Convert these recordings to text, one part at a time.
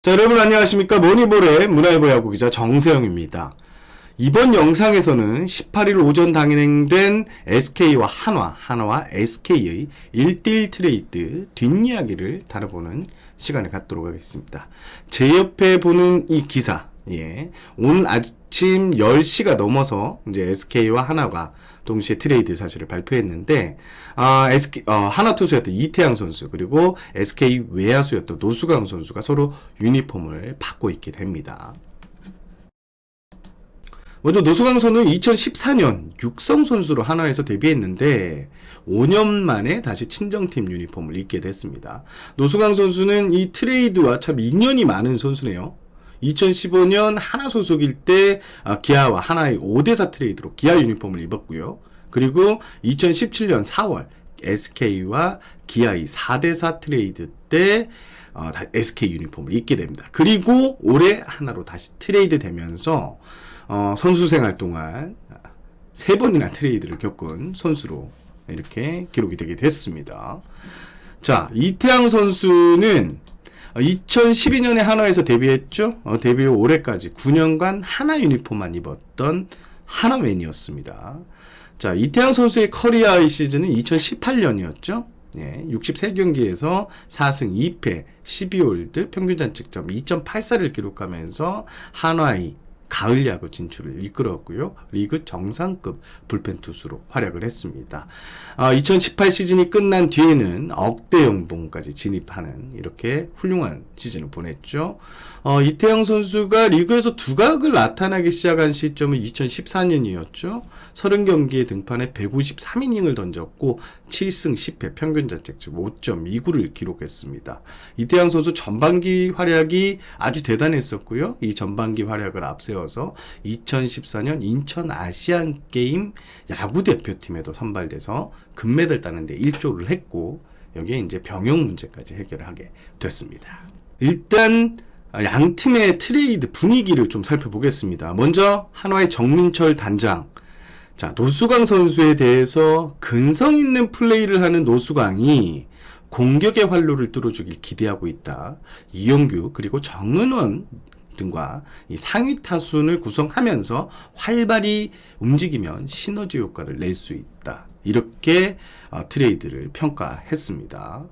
자, 여러분 안녕하십니까? 머니볼의 문화일보 야구 기자 정세영입니다. 이번 영상에서는 18일 오전 단행된 SK와 한화와 SK의 1대1 트레이드 뒷이야기를 다뤄보는 시간을 갖도록 하겠습니다. 제 옆에 보는 이 기사, 오늘 아침 10시가 넘어서 이제 SK와 한화가 동시에 트레이드 사실을 발표했는데, 한화 투수였던 이태양 선수, 그리고 SK 외야수였던 노수강 선수가 서로 유니폼을 받고 있게 됩니다. 먼저 노수강 선수는 2014년 육성 선수로 한화에서 데뷔했는데 5년 만에 다시 친정팀 유니폼을 입게 됐습니다. 노수강 선수는 이 트레이드와 참 인연이 많은 선수네요. 2015년 한화 소속일 때 기아와 한화의 5대4 트레이드로 기아 유니폼을 입었고요. 그리고 2017년 4월 SK와 기아의 4대4 트레이드 때 SK 유니폼을 입게 됩니다. 그리고 올해 한화로 다시 트레이드 되면서 선수 생활 동안 3번이나 트레이드를 겪은 선수로 이렇게 기록이 되게 됐습니다. 자, 이태양 선수는 2012년에 한화에서 데뷔했죠. 데뷔 후 올해까지 9년간 한화 유니폼만 입었던 한화맨이었습니다. 자, 이태양 선수의 커리어의 시즌은 2018년이었죠. 63경기에서 4승 2패, 12홀드, 평균 자책점 2.84를 기록하면서 한화의 가을 야구 진출을 이끌었고요. 리그 정상급 불펜 투수로 활약을 했습니다. 2018 시즌이 끝난 뒤에는 억대 연봉까지 진입하는 이렇게 훌륭한 시즌을 보냈죠. 이태영 선수가 리그에서 두각을 나타나기 시작한 시점은 2014년이었죠. 30경기에 등판해 153이닝을 던졌고 7승 10패 평균 자책점 5.29를 기록했습니다. 이태양 선수 전반기 활약이 아주 대단했었고요. 이 전반기 활약을 앞세워서 2014년 인천 아시안 게임 야구 대표팀에도 선발돼서 금메달 따는데 일조를 했고 여기에 이제 병역 문제까지 해결을 하게 됐습니다. 일단 양 팀의 트레이드 분위기를 좀 살펴보겠습니다. 먼저 한화의 정민철 단장. 자, 노수강 선수에 대해서 근성 있는 플레이를 하는 노수강이 공격의 활로를 뚫어주길 기대하고 있다. 이용규 그리고 정은원 등과 이 상위 타순을 구성하면서 활발히 움직이면 시너지 효과를 낼 수 있다. 이렇게 트레이드를 평가했습니다.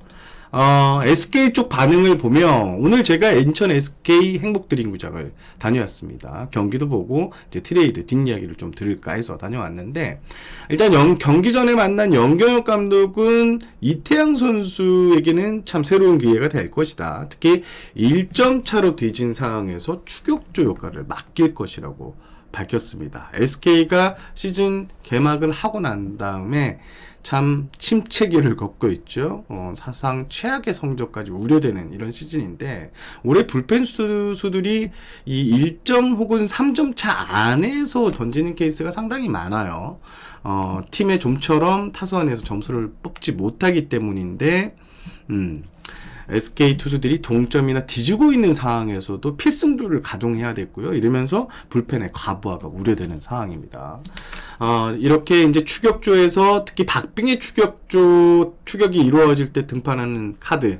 SK 쪽 반응을 보면 오늘 제가 인천 SK 행복드림구장을 다녀왔습니다. 경기도 보고 이제 트레이드 뒷이야기를 좀 들을까 해서 다녀왔는데 일단 경기 전에 만난 영경혁 감독은 이태양 선수에게는 참 새로운 기회가 될 것이다. 특히 1점 차로 뒤진 상황에서 추격조 효과를 맡길 것이라고 밝혔습니다. SK가 시즌 개막을 하고 난 다음에 참 침체기를 겪고 있죠. 사상 최악의 성적까지 우려되는 이런 시즌인데 올해 불펜 수들이 이 1점 혹은 3점 차 안에서 던지는 케이스가 상당히 많아요. 팀의 좀처럼 타선에서 점수를 뽑지 못하기 때문인데 SK 투수들이 동점이나 뒤지고 있는 상황에서도 필승조를 가동해야 됐고요. 이러면서 불펜의 과부하가 우려되는 상황입니다. 이렇게 이제 추격조에서 특히 박빙의 추격이 이루어질 때 등판하는 카드,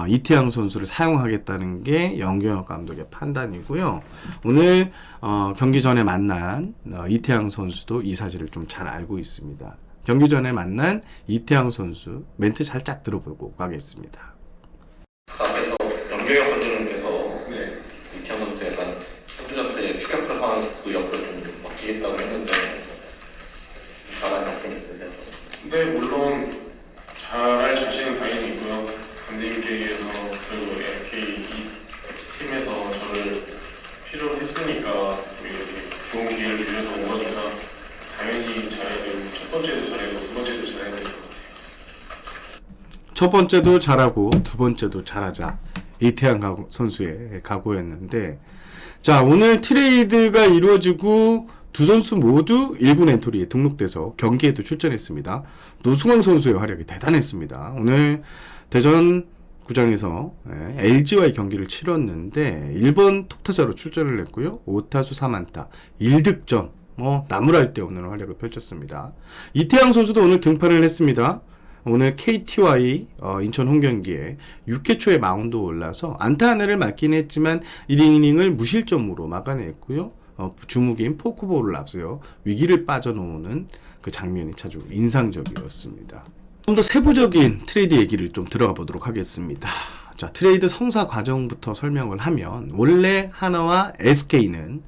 이태양 선수를 사용하겠다는 게 영경혁 감독의 판단이고요. 오늘 경기 전에 만난 이태양 선수도 이 사실을 좀 잘 알고 있습니다. 경기 전에 만난 이태양 선수 멘트 살짝 들어보고 가겠습니다. 앞에서 연계형 감독님께서 이태양 선수 약간 선수자체의 추격자 상황 그 역할을 좀 맡기겠다고 했는데 잘할 자신 있으세요? 네, 물론 잘할 자신은 당연히 있고요. 감독님께 의해서 그리고 SK 팀에서 저를 필요로 했으니까 이렇게 좋은 기회를 주셔서 온 거니까 당연히 잘해야 되고 첫 번째도 잘해야 되고 두 번째도 잘해야 되고 첫 번째도 잘하고 두 번째도 잘하자. 이태양 선수의 각오였는데 자, 오늘 트레이드가 이루어지고 두 선수 모두 1군 엔트리에 등록돼서 경기에도 출전했습니다. 노승환 선수의 활약이 대단했습니다. 오늘 대전 구장에서 LG와의 경기를 치렀는데 1번 톱타자로 출전을 했고요. 5타수 3안타 1득점 나무랄 데 없는 활약을 펼쳤습니다. 이태양 선수도 오늘 등판을 했습니다. 오늘 KT와의 인천 홈경기에 6회 초에 마운드 올라서 안타 하나를 맞긴 했지만 1이닝을 무실점으로 막아냈고요. 주무기인 포크볼을 앞세워 위기를 빠져놓는 그 장면이 아주 인상적이었습니다. 좀 더 세부적인 트레이드 얘기를 좀 들어가 보도록 하겠습니다. 자, 트레이드 성사 과정부터 설명을 하면 원래 하나와 SK는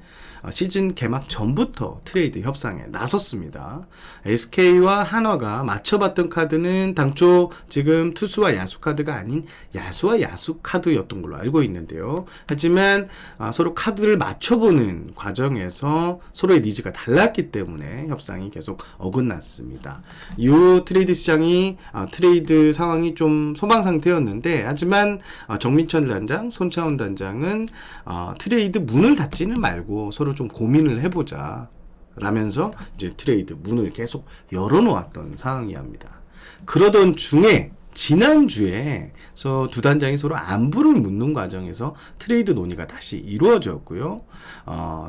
시즌 개막 전부터 트레이드 협상에 나섰습니다. SK와 한화가 맞춰봤던 카드는 당초 지금 투수와 야수 카드가 아닌 야수와 야수 카드였던 걸로 알고 있는데요. 하지만 서로 카드를 맞춰보는 과정에서 서로의 니즈가 달랐기 때문에 협상이 계속 어긋났습니다. 이 트레이드 시장이 트레이드 상황이 좀 소방 상태였는데, 하지만 정민철 단장, 손차원 단장은 트레이드 문을 닫지는 말고 서로 좀 고민을 해보자 라면서 이제 트레이드 문을 계속 열어놓았던 상황이랍니다. 그러던 중에 지난주에서 두 단장이 서로 안부를 묻는 과정에서 트레이드 논의가 다시 이루어졌고요.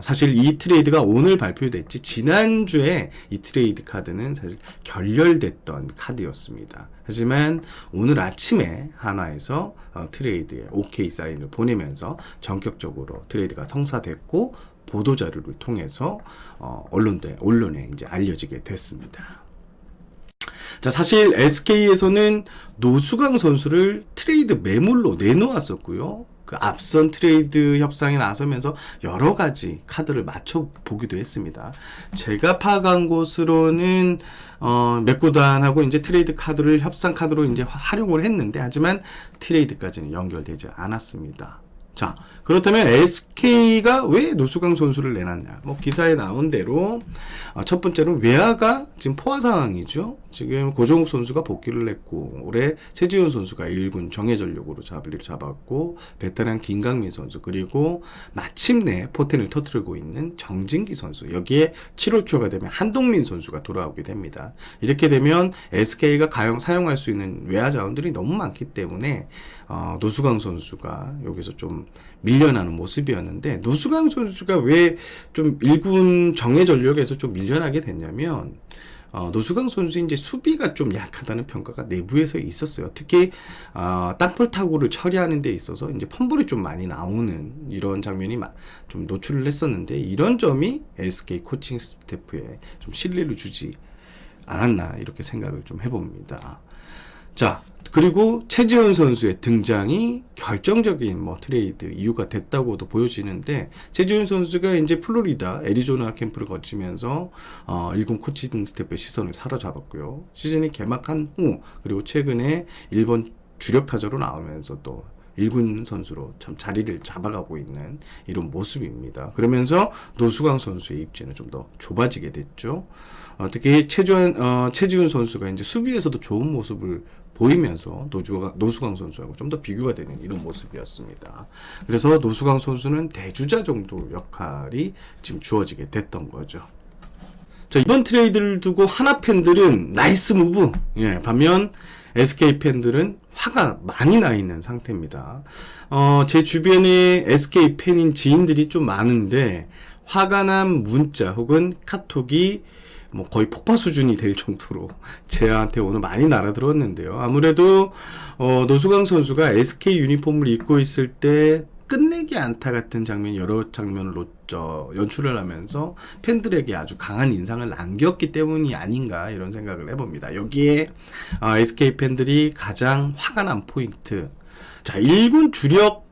사실 이 트레이드가 오늘 발표됐지 지난주에 이 트레이드 카드는 사실 결렬됐던 카드였습니다. 하지만 오늘 아침에 한화에서 트레이드에 OK 사인을 보내면서 전격적으로 트레이드가 성사됐고 보도자료를 통해서 언론에 이제 알려지게 됐습니다. 자, 사실 SK에서는 노수강 선수를 트레이드 매물로 내놓았었고요. 그 앞선 트레이드 협상에 나서면서 여러 가지 카드를 맞춰보기도 했습니다. 제가 파악한 곳으로는 맥구단하고 이제 트레이드 카드를 협상 카드로 이제 활용을 했는데, 하지만 트레이드까지는 연결되지 않았습니다. 자, 그렇다면 SK가 왜 노수강 선수를 내놨냐? 기사에 나온 대로 첫 번째로 외야가 지금 포화 상황이죠. 지금 고종욱 선수가 복귀를 했고, 올해 최지훈 선수가 1군 정예전력으로 자리를 잡았고, 베테랑 김강민 선수, 그리고 마침내 포텐을 터뜨리고 있는 정진기 선수, 여기에 7월 초가 되면 한동민 선수가 돌아오게 됩니다. 이렇게 되면 SK가 사용할 수 있는 외야 자원들이 너무 많기 때문에 노수강 선수가 여기서 좀 밀려나는 모습이었는데, 노수강 선수가 왜 좀 1군 정예전력에서 좀 밀려나게 됐냐면, 노수강 선수 이제 수비가 좀 약하다는 평가가 내부에서 있었어요. 특히 땅볼 타구를 처리하는 데 있어서 이제 펌블이 좀 많이 나오는 이런 장면이 좀 노출을 했었는데, 이런 점이 SK 코칭 스태프에 좀 신뢰를 주지 않았나 이렇게 생각을 좀 해봅니다. 자, 그리고 최지훈 선수의 등장이 결정적인 트레이드 이유가 됐다고도 보여지는데, 최지훈 선수가 이제 플로리다, 애리조나 캠프를 거치면서 1군 코칭 스태프의 시선을 사로잡았고요. 시즌이 개막한 후, 그리고 최근에 일본 주력 타자로 나오면서 또 1군 선수로 참 자리를 잡아가고 있는 이런 모습입니다. 그러면서 노수강 선수의 입지는 좀 더 좁아지게 됐죠. 특히 최지훈 선수가 이제 수비에서도 좋은 모습을 보이면서 노수강 선수하고 좀 더 비교가 되는 이런 모습이었습니다. 그래서 노수강 선수는 대주자 정도 역할이 지금 주어지게 됐던 거죠. 자, 이번 트레이드를 두고 하나 팬들은 나이스 무브, 반면 SK 팬들은 화가 많이 나 있는 상태입니다. 제 주변에 SK 팬인 지인들이 좀 많은데, 화가 난 문자 혹은 카톡이 거의 폭파 수준이 될 정도로 제한테 오늘 많이 날아들었는데요. 아무래도 노수강 선수가 SK 유니폼을 입고 있을 때 끝내기 안타 같은 장면, 여러 장면을 연출을 하면서 팬들에게 아주 강한 인상을 남겼기 때문이 아닌가 이런 생각을 해봅니다. 여기에 SK 팬들이 가장 화가 난 포인트, 자, 1군 주력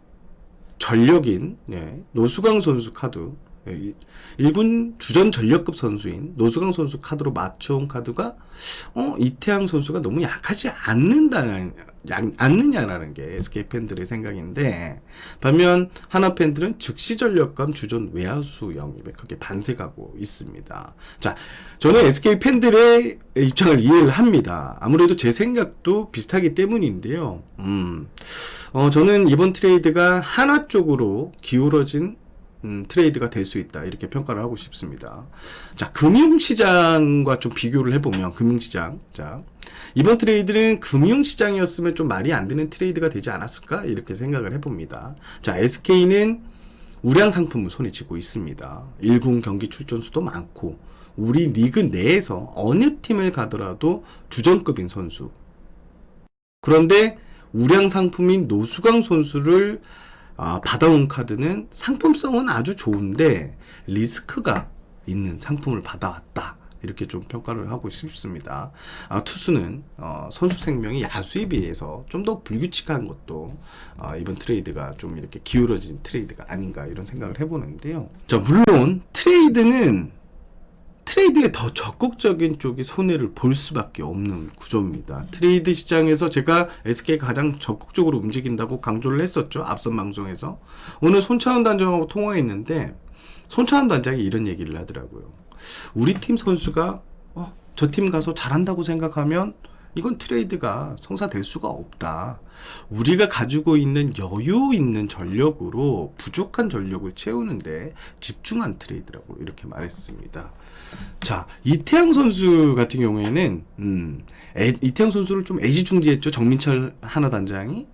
전력인 노수강 선수 카드, 1군 주전 전력급 선수인 노수강 선수 카드로 맞춰온 카드가 이태양 선수가 너무 약하지 않느냐라는 게 SK 팬들의 생각인데, 반면 하나 팬들은 즉시 전력감 주전 외야수 영입에 크게 반색하고 있습니다. 자, 저는 SK 팬들의 입장을 이해를 합니다. 아무래도 제 생각도 비슷하기 때문인데요. 저는 이번 트레이드가 하나 쪽으로 기울어진 트레이드가 될 수 있다 이렇게 평가를 하고 싶습니다. 자, 금융시장과 좀 비교를 해보면, 금융시장, 자, 이번 트레이드는 금융시장이었으면 좀 말이 안 되는 트레이드가 되지 않았을까 이렇게 생각을 해봅니다. 자, SK는 우량 상품을 손에 쥐고 있습니다. 1군 경기 출전수도 많고, 우리 리그 내에서 어느 팀을 가더라도 주전급인 선수, 그런데 우량 상품인 노수강 선수를 받아온 카드는 상품성은 아주 좋은데 리스크가 있는 상품을 받아왔다. 이렇게 좀 평가를 하고 싶습니다. 투수는 선수 생명이 야수에 비해서 좀 더 불규칙한 것도 이번 트레이드가 좀 이렇게 기울어진 트레이드가 아닌가 이런 생각을 해보는데요. 자, 물론 트레이드에 더 적극적인 쪽이 손해를 볼 수밖에 없는 구조입니다. 트레이드 시장에서 제가 SK가 가장 적극적으로 움직인다고 강조를 했었죠. 앞선 방송에서. 오늘 손차원 단장하고 통화했는데 손차원 단장이 이런 얘기를 하더라고요. 우리 팀 선수가 저 팀 가서 잘한다고 생각하면 이건 트레이드가 성사될 수가 없다. 우리가 가지고 있는 여유 있는 전력으로 부족한 전력을 채우는데 집중한 트레이드라고 이렇게 말했습니다. 자, 이태양 선수 같은 경우에는 이태양 선수를 좀 애지중지했죠. 정민철 하나 단장이.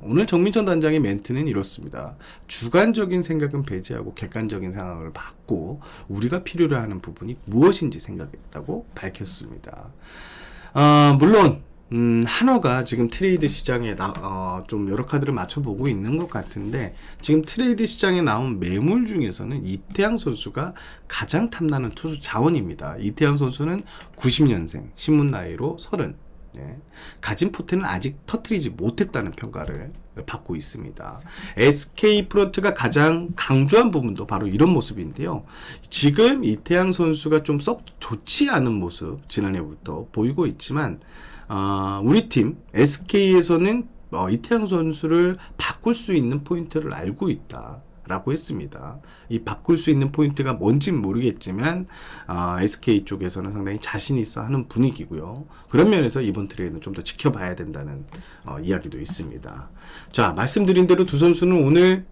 오늘 정민철 단장의 멘트는 이렇습니다. 주관적인 생각은 배제하고 객관적인 상황을 받고 우리가 필요로 하는 부분이 무엇인지 생각했다고 밝혔습니다. 물론 한화가 지금 트레이드 시장에 좀 여러 카드를 맞춰보고 있는 것 같은데 지금 트레이드 시장에 나온 매물 중에서는 이태양 선수가 가장 탐나는 투수 자원입니다. 이태양 선수는 90년생, 신문 나이로 30. 가진 포텐은 아직 터뜨리지 못했다는 평가를 받고 있습니다. SK 프런트가 가장 강조한 부분도 바로 이런 모습인데요. 지금 이태양 선수가 좀 썩 좋지 않은 모습 지난해부터 보이고 있지만 우리 팀 SK에서는 이태양 선수를 바꿀 수 있는 포인트를 알고 있다. 라고 했습니다. 이 바꿀 수 있는 포인트가 뭔진 모르겠지만 SK 쪽에서는 상당히 자신 있어 하는 분위기고요. 그런 면에서 이번 트레이드는 좀 더 지켜봐야 된다는 이야기도 있습니다. 자, 말씀드린 대로 두 선수는 오늘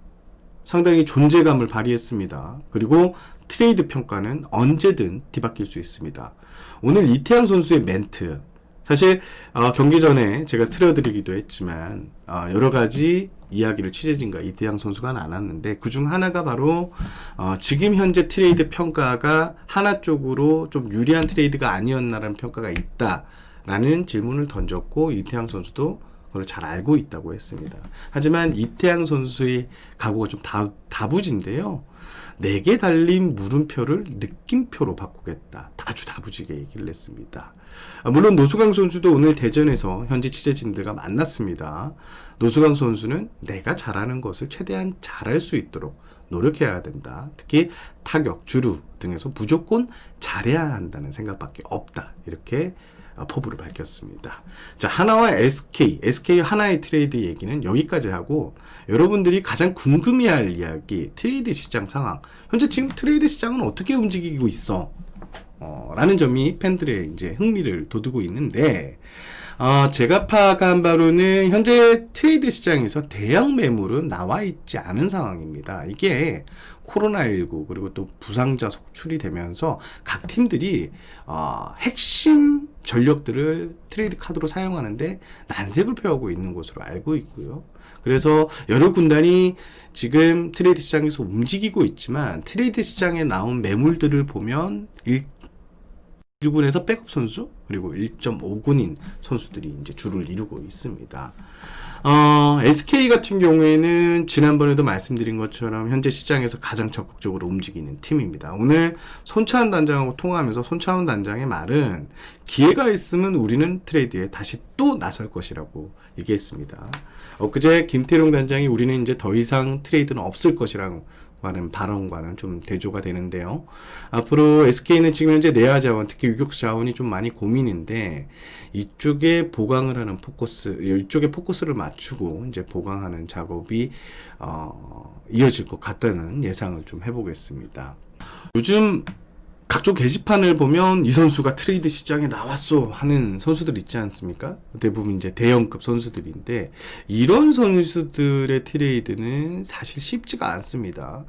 상당히 존재감을 발휘했습니다. 그리고 트레이드 평가는 언제든 뒤바뀔 수 있습니다. 오늘 이태양 선수의 멘트 사실 경기 전에 제가 틀어드리기도 했지만 여러 가지 이야기를 취재진과 이태양 선수가 나눴는데 그중 하나가 바로 지금 현재 트레이드 평가가 하나 쪽으로 좀 유리한 트레이드가 아니었나라는 평가가 있다라는 질문을 던졌고 이태양 선수도 그걸 잘 알고 있다고 했습니다. 하지만 이태양 선수의 각오가 좀 다부진데요. 4개 달린 물음표를 느낌표로 바꾸겠다. 아주 다부지게 얘기를 했습니다. 물론 노수강 선수도 오늘 대전에서 현지 취재진들과 만났습니다. 노수강 선수는 내가 잘하는 것을 최대한 잘할 수 있도록 노력해야 된다. 특히 타격, 주루 등에서 무조건 잘해야 한다는 생각밖에 없다. 이렇게 포부를 밝혔습니다. 자, 하나와 SK 하나의 트레이드 얘기는 여기까지 하고 여러분들이 가장 궁금해할 이야기 트레이드 시장 상황 현재 지금 트레이드 시장은 어떻게 움직이고 있어? 라는 점이 팬들의 이제 흥미를 돋우고 있는데 제가 파악한 바로는 현재 트레이드 시장에서 대형 매물은 나와 있지 않은 상황입니다. 이게 코로나19 그리고 또 부상자 속출이 되면서 각 팀들이 핵심 전력들을 트레이드 카드로 사용하는데 난색을 표하고 있는 것으로 알고 있고요. 그래서 여러 군단이 지금 트레이드 시장에서 움직이고 있지만 트레이드 시장에 나온 매물들을 보면 1군에서 백업 선수 그리고 1.5군인 선수들이 이제 주를 이루고 있습니다. SK 같은 경우에는 지난번에도 말씀드린 것처럼 현재 시장에서 가장 적극적으로 움직이는 팀입니다. 오늘 손차원 단장하고 통화하면서 손차원 단장의 말은 기회가 있으면 우리는 트레이드에 다시 또 나설 것이라고 얘기했습니다. 엊그제 김태룡 단장이 우리는 이제 더 이상 트레이드는 없을 것이라고 하는 발언과는 좀 대조가 되는데요. 앞으로 SK는 지금 현재 내야 자원, 특히 유격수 자원이 좀 많이 고민인데 이쪽에 보강을 하는 이쪽에 포커스를 맞추고 이제 보강하는 작업이 이어질 것 같다는 예상을 좀 해보겠습니다. 요즘 각종 게시판을 보면 이 선수가 트레이드 시장에 나왔어 하는 선수들 있지 않습니까? 대부분 이제 대형급 선수들인데 이런 선수들의 트레이드는 사실 쉽지가 않습니다.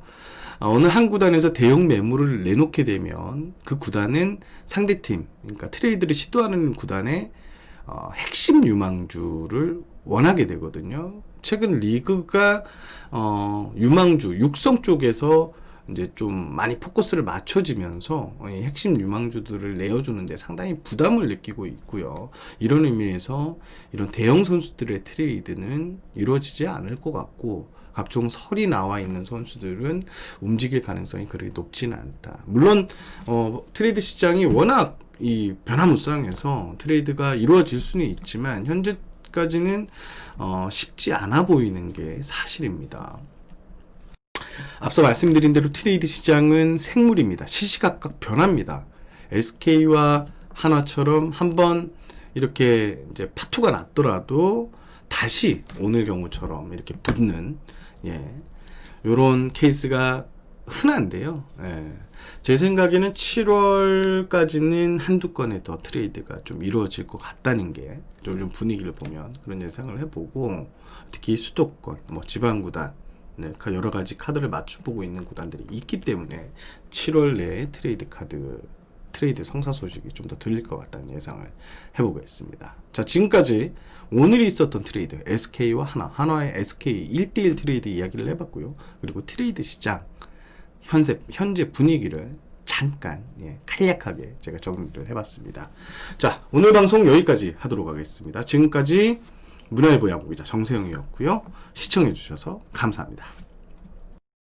어느 한 구단에서 대형 매물을 내놓게 되면 그 구단은 상대팀, 그러니까 트레이드를 시도하는 구단의 핵심 유망주를 원하게 되거든요. 최근 리그가 유망주, 육성 쪽에서 이제 좀 많이 포커스를 맞춰지면서 이 핵심 유망주들을 내어주는데 상당히 부담을 느끼고 있고요. 이런 의미에서 이런 대형 선수들의 트레이드는 이루어지지 않을 것 같고, 각종 설이 나와 있는 선수들은 움직일 가능성이 그렇게 높지는 않다. 물론 트레이드 시장이 워낙 이 변화무쌍해서 트레이드가 이루어질 수는 있지만 현재까지는 쉽지 않아 보이는 게 사실입니다. 앞서 말씀드린 대로 트레이드 시장은 생물입니다. 시시각각 변합니다. SK와 한화처럼 한번 이렇게 이제 파토가 났더라도 다시 오늘 경우처럼 이렇게 붙는, 요런 케이스가 흔한데요. 제 생각에는 7월까지는 한두 건의 더 트레이드가 좀 이루어질 것 같다는 게 좀 분위기를 보면 그런 예상을 해보고, 특히 수도권, 지방구단, 여러 가지 카드를 맞춰보고 있는 구단들이 있기 때문에 7월 내에 트레이드 성사 소식이 좀 더 들릴 것 같다는 예상을 해보겠습니다. 자, 지금까지 오늘 있었던 트레이드, SK와 한화의 SK 1대1 트레이드 이야기를 해봤고요. 그리고 트레이드 시장 현재 분위기를 잠깐 간략하게 제가 정리를 해봤습니다. 자, 오늘 방송 여기까지 하도록 하겠습니다. 지금까지 문화일보 야구기자 정세영이었고요. 시청해주셔서 감사합니다.